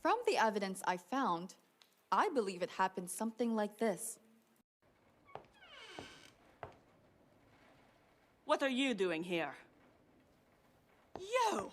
From the evidence I found, I believe it happened something like this. What are you doing here? You!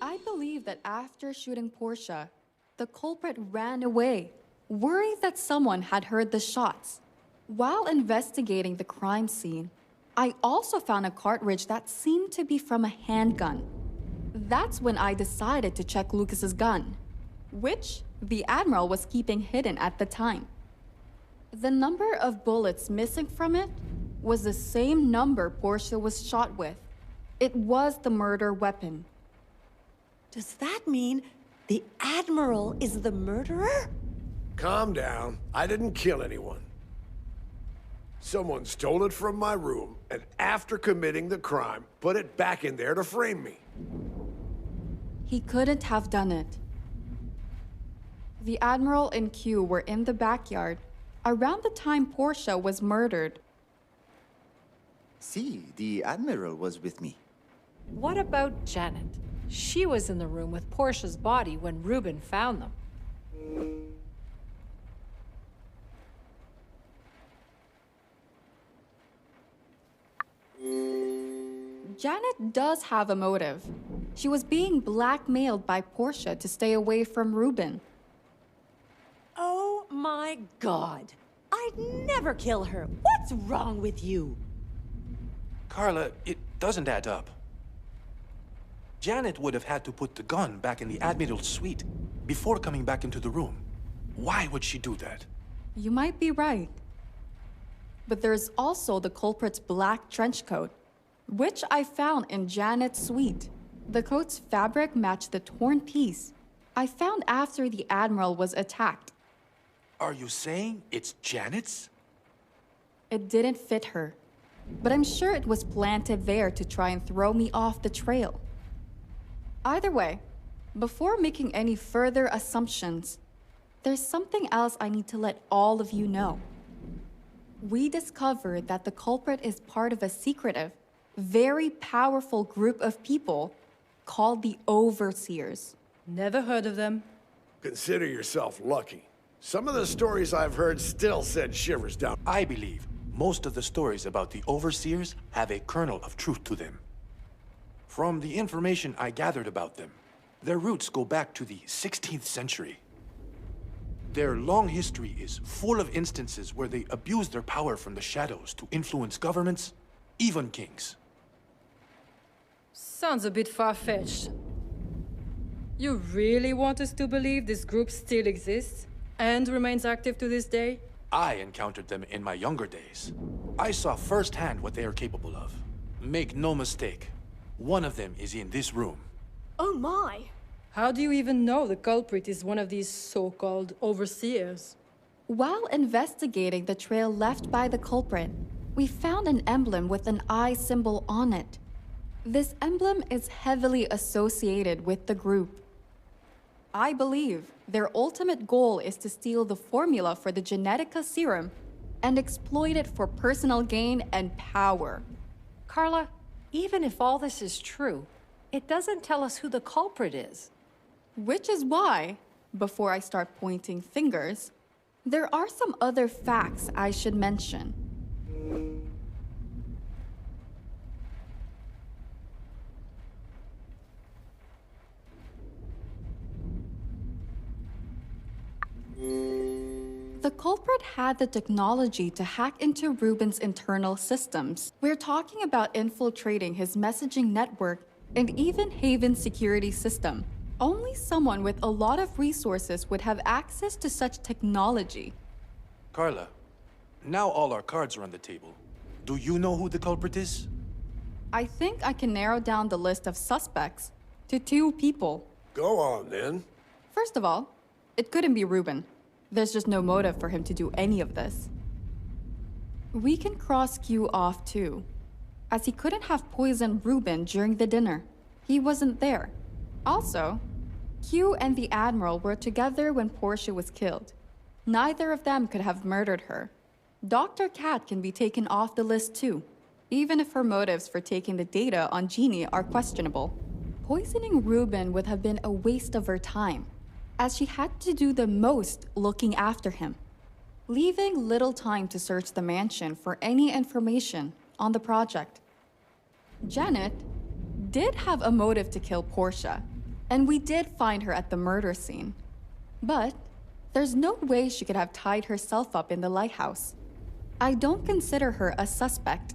I believe that after shooting Portia, the culprit ran away, worried that someone had heard the shots. While investigating the crime scene, I also found a cartridge that seemed to be from a handgun. That's when I decided to check Lucas's gun, which the Admiral was keeping hidden at the time. The number of bullets missing from it was the same number Portia was shot with. It was the murder weapon. Does that mean the Admiral is the murderer? Calm down. I didn't kill anyone. Someone stole it from my room, and after committing the crime, put it back in there to frame me. He couldn't have done it. The Admiral and Q were in the backyard around the time Portia was murdered. See, the Admiral was with me. What about Janet? She was in the room with Portia's body when Reuben found them. Janet does have a motive. She was being blackmailed by Portia to stay away from Reuben. Oh my God. I'd never kill her. What's wrong with you? Carla, it doesn't add up. Janet would have had to put the gun back in the Admiral's suite before coming back into the room. Why would she do that? You might be right. But there's also the culprit's black trench coat, which I found in Janet's suite. The coat's fabric matched the torn piece I found after the Admiral was attacked. Are you saying it's Janet's? It didn't fit her, but I'm sure it was planted there to try and throw me off the trail. Either way, before making any further assumptions, there's something else I need to let all of you know. We discovered that the culprit is part of a secretive, very powerful group of people called the Overseers. Never heard of them. Consider yourself lucky. Some of the stories I've heard still send shivers down. I believe most of the stories about the Overseers have a kernel of truth to them. From the information I gathered about them, their roots go back to the 16th century. Their long history is full of instances where they abuse their power from the shadows to influence governments, even kings. Sounds a bit far-fetched. You really want us to believe this group still exists and remains active to this day? I encountered them in my younger days. I saw firsthand what they are capable of. Make no mistake, one of them is in this room. Oh my. How do you even know the culprit is one of these so-called overseers? While investigating the trail left by the culprit, we found an emblem with an eye symbol on it. This emblem is heavily associated with the group. I believe their ultimate goal is to steal the formula for the Genetica serum and exploit it for personal gain and power. Carla, even if all this is true, it doesn't tell us who the culprit is. Which is why, before I start pointing fingers, there are some other facts I should mention. The culprit had the technology to hack into Reuben's internal systems. We're talking about infiltrating his messaging network and even Haven's security system. Only someone with a lot of resources would have access to such technology. Carla, now all our cards are on the table. Do you know who the culprit is? I think I can narrow down the list of suspects to 2 people. Go on, then. First of all, it couldn't be Ruben. There's just no motive for him to do any of this. We can cross Q off too, as he couldn't have poisoned Ruben during the dinner. He wasn't there. Also, Q and the Admiral were together when Portia was killed. Neither of them could have murdered her. Dr. Cat can be taken off the list too, even if her motives for taking the data on Jeannie are questionable. Poisoning Ruben would have been a waste of her time, as she had to do the most looking after him, leaving little time to search the mansion for any information on the project. Janet did have a motive to kill Portia, and we did find her at the murder scene. But there's no way she could have tied herself up in the lighthouse. I don't consider her a suspect.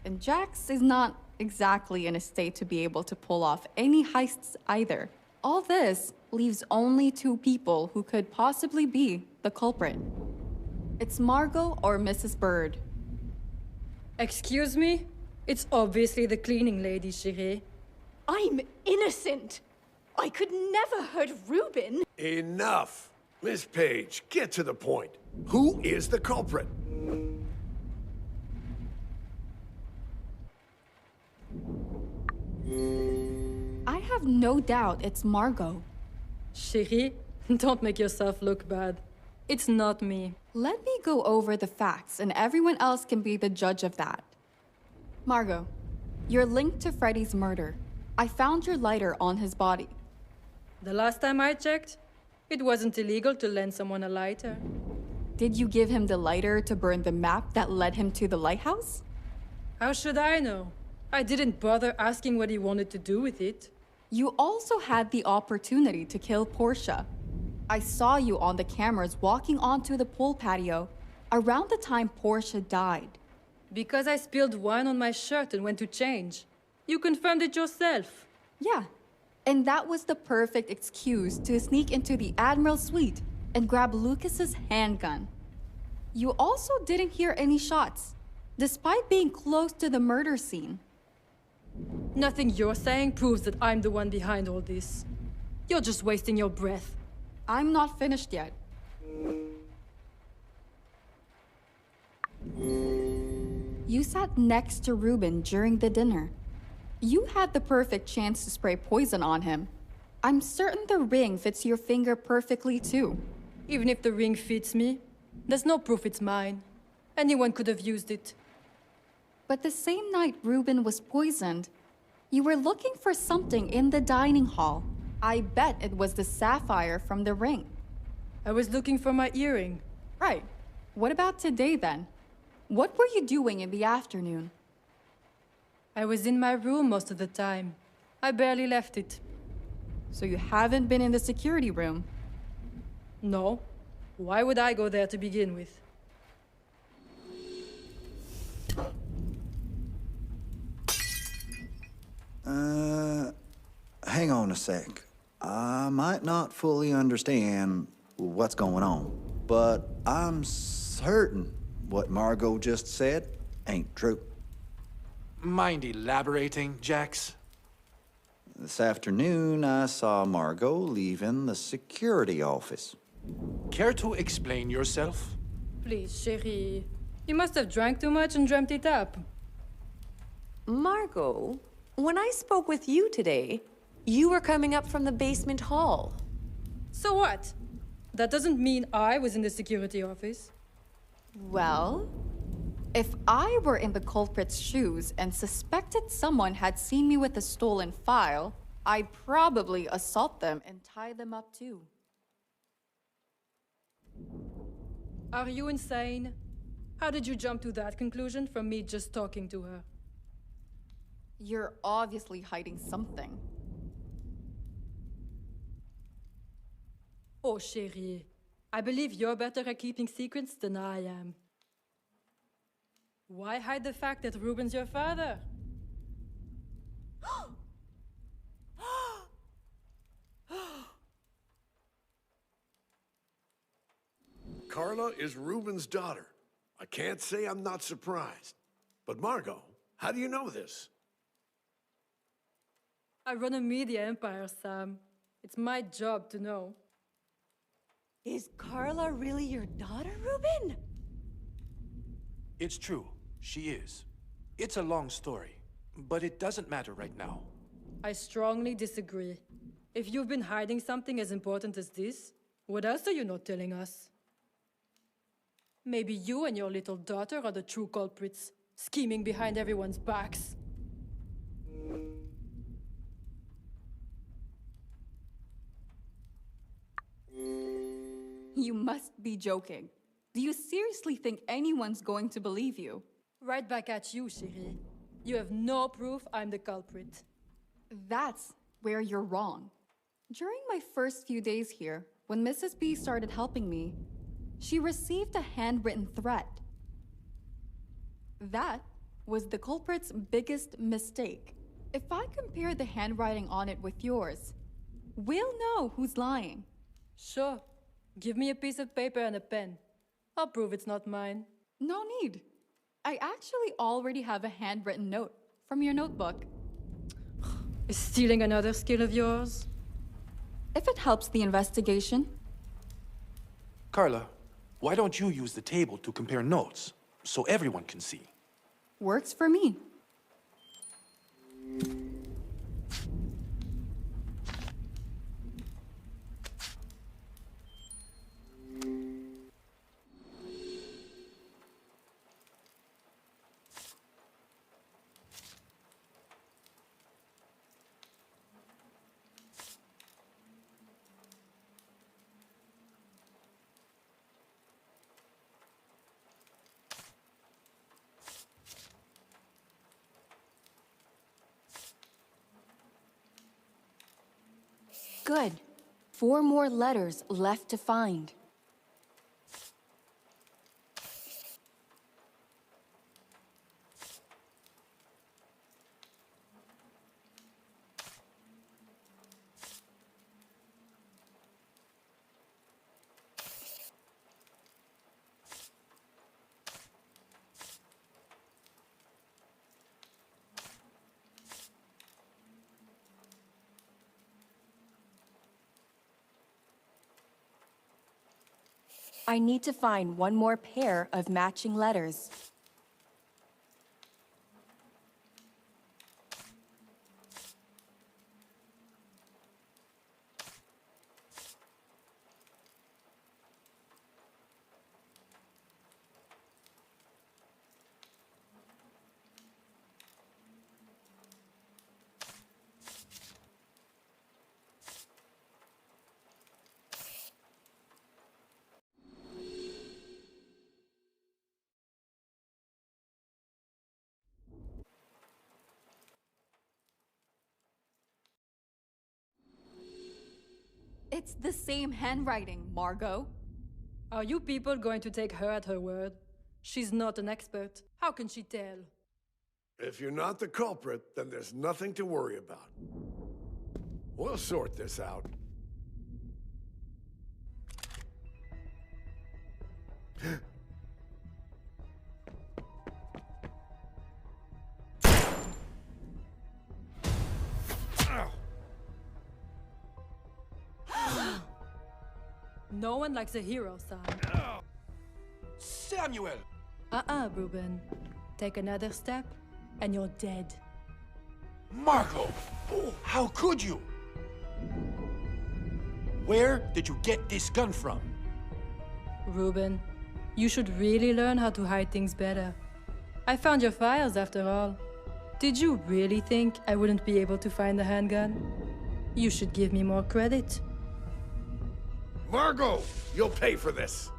And Jax is not exactly in a state to be able to pull off any heists either. All this leaves only 2 people who could possibly be the culprit. It's Margot or Mrs. Bird. Excuse me? It's obviously the cleaning lady, Chérie. I'm innocent. I could never hurt Ruben. Enough. Miss Page, get to the point. Who is the culprit? I have no doubt it's Margot. Chérie, don't make yourself look bad. It's not me. Let me go over the facts, and everyone else can be the judge of that. Margot, you're linked to Freddy's murder. I found your lighter on his body. The last time I checked, it wasn't illegal to lend someone a lighter. Did you give him the lighter to burn the map that led him to the lighthouse? How should I know? I didn't bother asking what he wanted to do with it. You also had the opportunity to kill Portia. I saw you on the cameras walking onto the pool patio around the time Portia died. Because I spilled wine on my shirt and went to change. You confirmed it yourself. Yeah, and that was the perfect excuse to sneak into the Admiral's suite and grab Lucas's handgun. You also didn't hear any shots, despite being close to the murder scene. Nothing you're saying proves that I'm the one behind all this. You're just wasting your breath. I'm not finished yet. You sat next to Ruben during the dinner. You had the perfect chance to spray poison on him. I'm certain the ring fits your finger perfectly too. Even if the ring fits me, there's no proof it's mine. Anyone could have used it. But the same night Ruben was poisoned, you were looking for something in the dining hall. I bet it was the sapphire from the ring. I was looking for my earring. Right. What about today then? What were you doing in the afternoon? I was in my room most of the time. I barely left it. So you haven't been in the security room? No. Why would I go there to begin with? Hang on a sec. I might not fully understand what's going on, but I'm certain what Margot just said ain't true. Mind elaborating, Jax? This afternoon, I saw Margot leaving the security office. Care to explain yourself? Please, chérie. You must have drank too much and dreamt it up. Margot, when I spoke with you today, you were coming up from the basement hall. So what? That doesn't mean I was in the security office. Well, if I were in the culprit's shoes and suspected someone had seen me with a stolen file, I'd probably assault them and tie them up too. Are you insane? How did you jump to that conclusion from me just talking to her? You're obviously hiding something. Oh, chérie. I believe you're better at keeping secrets than I am. Why hide the fact that Ruben's your father? Carla is Ruben's daughter. I can't say I'm not surprised. But Margot, How do you know this? I run a media empire, Sam. It's my job to know. Is Carla really your daughter, Ruben? It's true. She is. It's a long story, but it doesn't matter right now. I strongly disagree. If you've been hiding something as important as this, what else are you not telling us? Maybe you and your little daughter are the true culprits, scheming behind everyone's backs. You must be joking. Do you seriously think anyone's going to believe you? Right back at you, Cherie. You have no proof I'm the culprit. That's where you're wrong. During my first few days here, when Mrs. B started helping me, she received a handwritten threat. That was the culprit's biggest mistake. If I compare the handwriting on it with yours, we'll know who's lying. Sure. Give me a piece of paper and a pen. I'll prove it's not mine. No need. I actually already have a handwritten note from your notebook. Is stealing another skill of yours? If it helps the investigation. Carla, why don't you use the table to compare notes, so everyone can see? Works for me. Good. 4 more letters left to find. I need to find 1 more pair of matching letters. It's the same handwriting, Margot. Are you people going to take her at her word? She's not an expert. How can she tell? If you're not the culprit, then there's nothing to worry about. We'll sort this out. No one likes a hero, Sam. Samuel! Ruben. Take another step, and you're dead. Margot! Oh, how could you? Where did you get this gun from? Ruben, you should really learn how to hide things better. I found your files after all. Did you really think I wouldn't be able to find the handgun? You should give me more credit. Margot, you'll pay for this.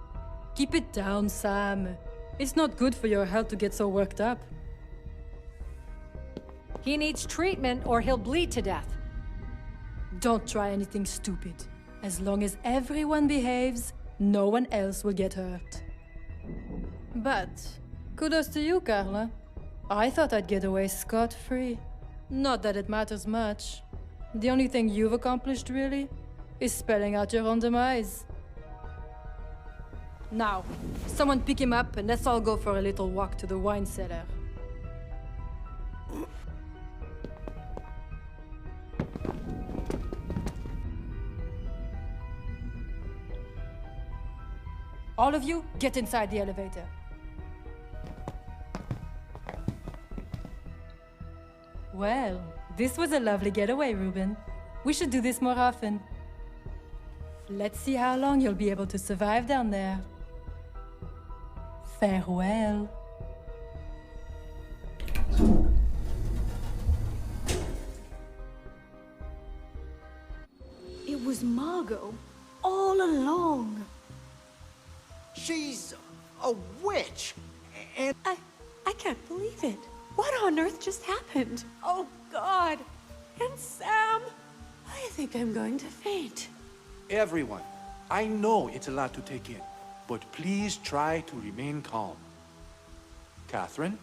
Keep it down, Sam. It's not good for your health to get so worked up. He needs treatment or he'll bleed to death. Don't try anything stupid. As long as everyone behaves, no one else will get hurt. But kudos to you, Carla. I thought I'd get away scot-free. Not that it matters much. The only thing you've accomplished, really, is spelling out your own demise. Now, someone pick him up and let's all go for a little walk to the wine cellar. All of you, get inside the elevator. Well, this was a lovely getaway, Ruben. We should do this more often. Let's see how long you'll be able to survive down there. Farewell. It was Margot all along. She's a witch. And I can't believe it. What on earth just happened? Oh, God. And Sam. I think I'm going to faint. Everyone, I know it's a lot to take in, but please try to remain calm. Catherine,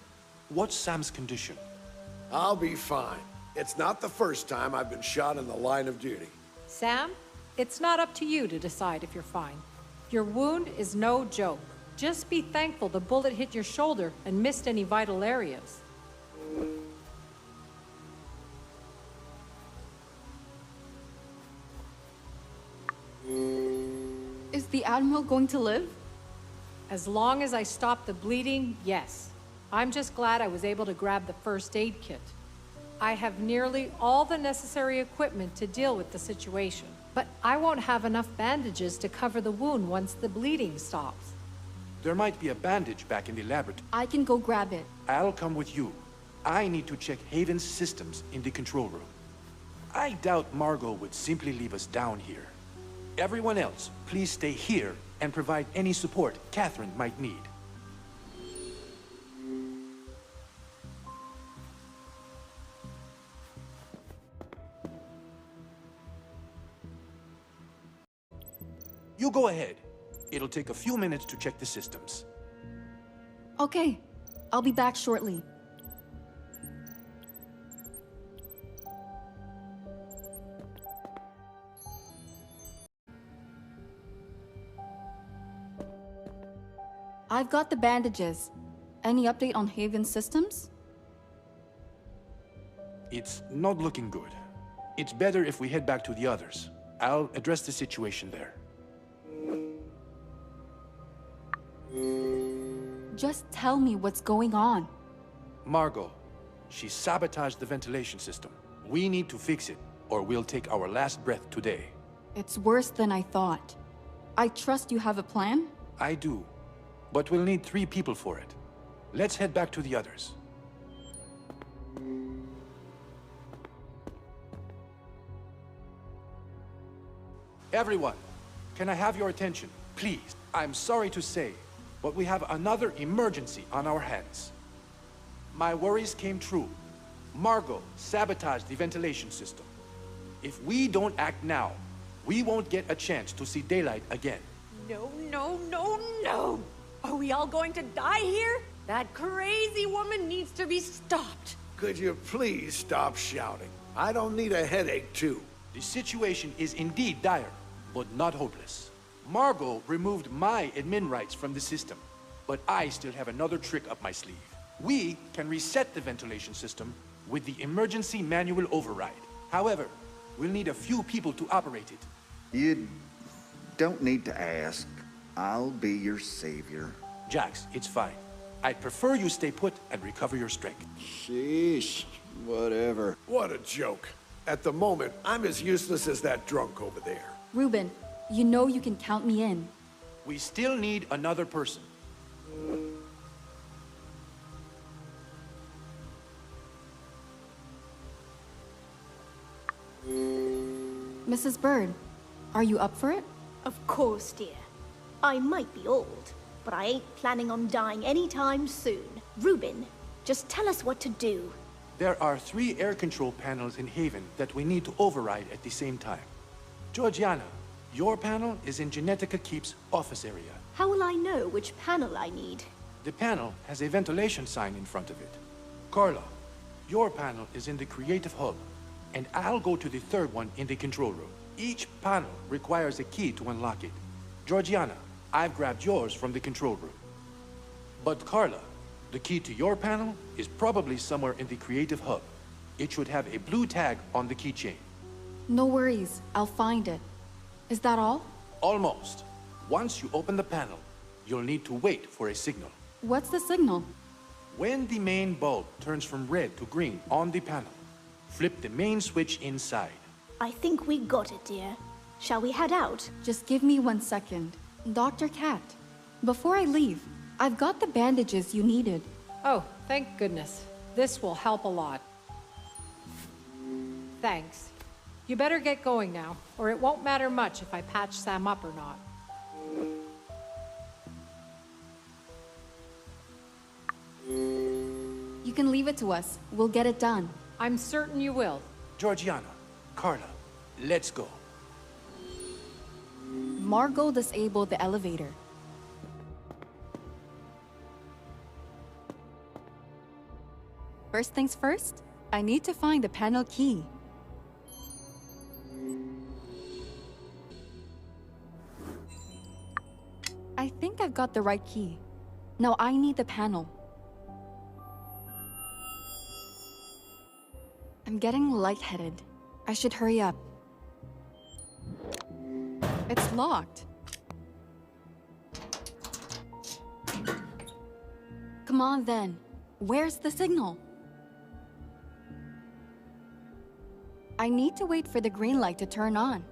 what's Sam's condition? I'll be fine. It's not the first time I've been shot in the line of duty. Sam, it's not up to you to decide if you're fine. Your wound is no joke. Just be thankful the bullet hit your shoulder and missed any vital areas. Is the Admiral going to live? As long as I stop the bleeding, yes. I'm just glad I was able to grab the first aid kit. I have nearly all the necessary equipment to deal with the situation, but I won't have enough bandages to cover the wound once the bleeding stops. There might be a bandage back in the laboratory. I can go grab it. I'll come with you. I need to check Haven's systems in the control room. I doubt Margot would simply leave us down here. Everyone else, please stay here and provide any support Catherine might need. You go ahead. It'll take a few minutes to check the systems. Okay, I'll be back shortly. I've got the bandages. Any update on Haven's systems? It's not looking good. It's better if we head back to the others. I'll address the situation there. Just tell me what's going on. Margot, she sabotaged the ventilation system. We need to fix it, or we'll take our last breath today. It's worse than I thought. I trust you have a plan? I do, but we'll need 3 people for it. Let's head back to the others. Everyone, can I have your attention, please? I'm sorry to say, but we have another emergency on our hands. My worries came true. Margot sabotaged the ventilation system. If we don't act now, we won't get a chance to see daylight again. No, no, no, no! Are we all going to die here? That crazy woman needs to be stopped. Could you please stop shouting? I don't need a headache, too. The situation is indeed dire, but not hopeless. Margot removed my admin rights from the system, but I still have another trick up my sleeve. We can reset the ventilation system with the emergency manual override. However, we'll need a few people to operate it. you don't need to ask. I'll be your savior. Jax, it's fine. I'd prefer you stay put and recover your strength. Sheesh, whatever. What a joke. At the moment, I'm as useless as that drunk over there. Ruben, you know you can count me in. We still need another person. Mrs. Bird, are you up for it? Of course, dear. I might be old, but I ain't planning on dying anytime soon. Ruben, just tell us what to do. There are 3 air control panels in Haven that we need to override at the same time. Georgiana, your panel is in Genetica Keep's office area. How will I know which panel I need? The panel has a ventilation sign in front of it. Carla, your panel is in the creative hub, and I'll go to the 3rd one in the control room. Each panel requires a key to unlock it. Georgiana, I've grabbed yours from the control room. But Carla, the key to your panel is probably somewhere in the creative hub. It should have a blue tag on the keychain. No worries, I'll find it. Is that all? Almost. Once you open the panel, you'll need to wait for a signal. What's the signal? When the main bulb turns from red to green on the panel, flip the main switch inside. I think we got it, dear. Shall we head out? Just give me 1 second. Dr. Cat, before I leave, I've got the bandages you needed. Oh, thank goodness. This will help a lot. Thanks. You better get going now, or it won't matter much if I patch Sam up or not. You can leave it to us. We'll get it done. I'm certain you will. Georgiana, Carla, let's go. Margot disabled the elevator. First things first, I need to find the panel key. I think I've got the right key. Now I need the panel. I'm getting lightheaded. I should hurry up. It's locked. Come on then. Where's the signal? I need to wait for the green light to turn on.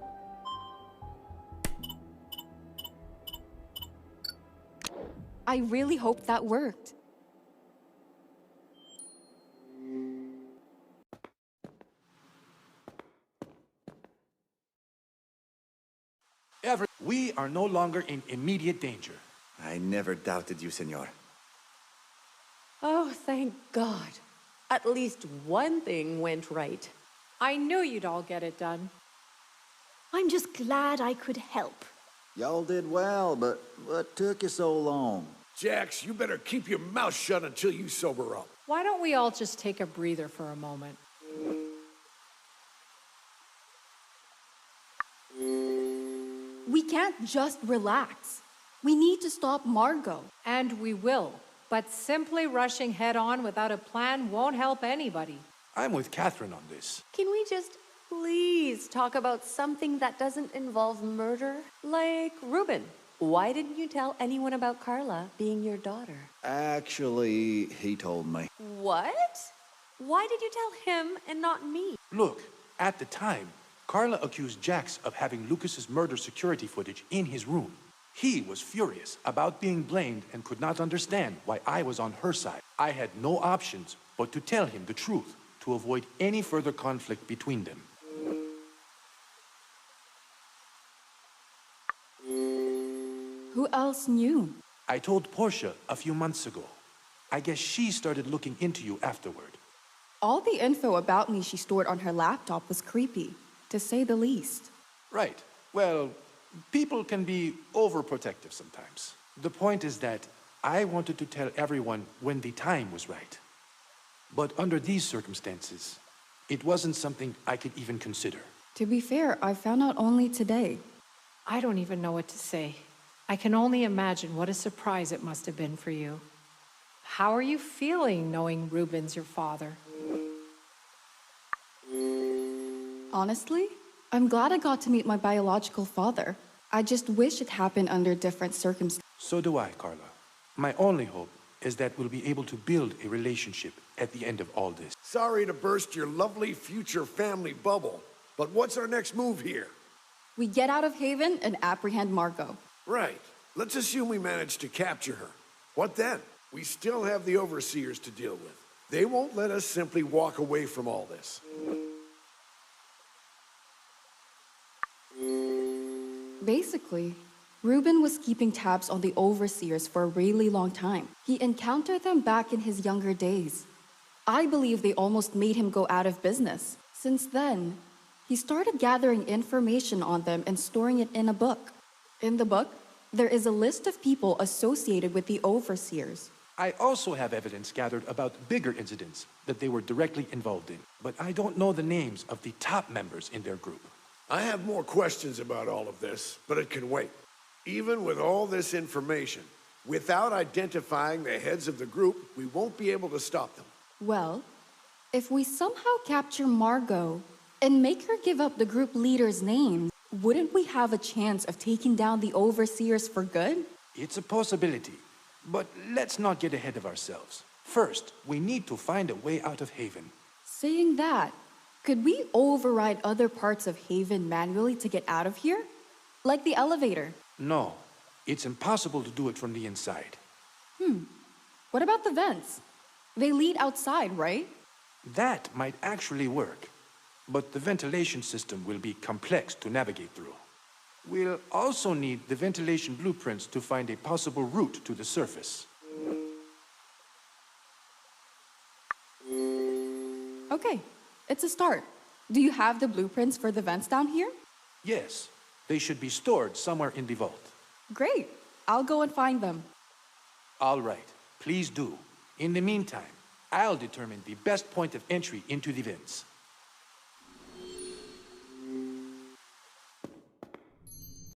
I really hope that worked. We are no longer in immediate danger. I never doubted you, senor. Oh, thank God. At least one thing went right. I knew you'd all get it done. I'm just glad I could help. Y'all did well, but what took you so long? Jax, you better keep your mouth shut until you sober up. Why don't we all just take a breather for a moment? We can't just relax. We need to stop Margot. And we will. But simply rushing head on without a plan won't help anybody. I'm with Catherine on this. Can we just please talk about something that doesn't involve murder? Like Ruben. Why didn't you tell anyone about Carla being your daughter? Actually, he told me. What? Why did you tell him and not me? Look, at the time, Carla accused Jax of having Lucas's murder security footage in his room. He was furious about being blamed and could not understand why I was on her side. I had no options but to tell him the truth to avoid any further conflict between them. Who else knew? I told Portia a few months ago. I guess she started looking into you afterward. All the info about me she stored on her laptop was creepy, to say the least. Right. Well, people can be overprotective sometimes. The point is that I wanted to tell everyone when the time was right. But under these circumstances, it wasn't something I could even consider. To be fair, I found out only today. I don't even know what to say. I can only imagine what a surprise it must have been for you. How are you feeling knowing Ruben's your father? Honestly, I'm glad I got to meet my biological father. I just wish it happened under different circumstances. So do I, Carla. My only hope is that we'll be able to build a relationship at the end of all this. Sorry to burst your lovely future family bubble, but what's our next move here? We get out of Haven and apprehend Margot. Right. Let's assume we managed to capture her. What then? We still have the overseers to deal with. They won't let us simply walk away from all this. Basically, Ruben was keeping tabs on the overseers for a really long time. He encountered them back in his younger days. I believe they almost made him go out of business. Since then, he started gathering information on them and storing it in a book. In the book, there is a list of people associated with the overseers. I also have evidence gathered about bigger incidents that they were directly involved in, but I don't know the names of the top members in their group. I have more questions about all of this, but it can wait. Even with all this information, without identifying the heads of the group, we won't be able to stop them. Well, if we somehow capture Margot and make her give up the group leader's name, wouldn't we have a chance of taking down the overseers for good? It's a possibility, but let's not get ahead of ourselves. First, we need to find a way out of Haven. Saying that, could we override other parts of Haven manually to get out of here? Like the elevator? No, it's impossible to do it from the inside. What about the vents? They lead outside, right? That might actually work, but the ventilation system will be complex to navigate through. We'll also need the ventilation blueprints to find a possible route to the surface. Okay, it's a start. Do you have the blueprints for the vents down here? Yes, they should be stored somewhere in the vault. Great. I'll go and find them. All right, please do. In the meantime, I'll determine the best point of entry into the vents.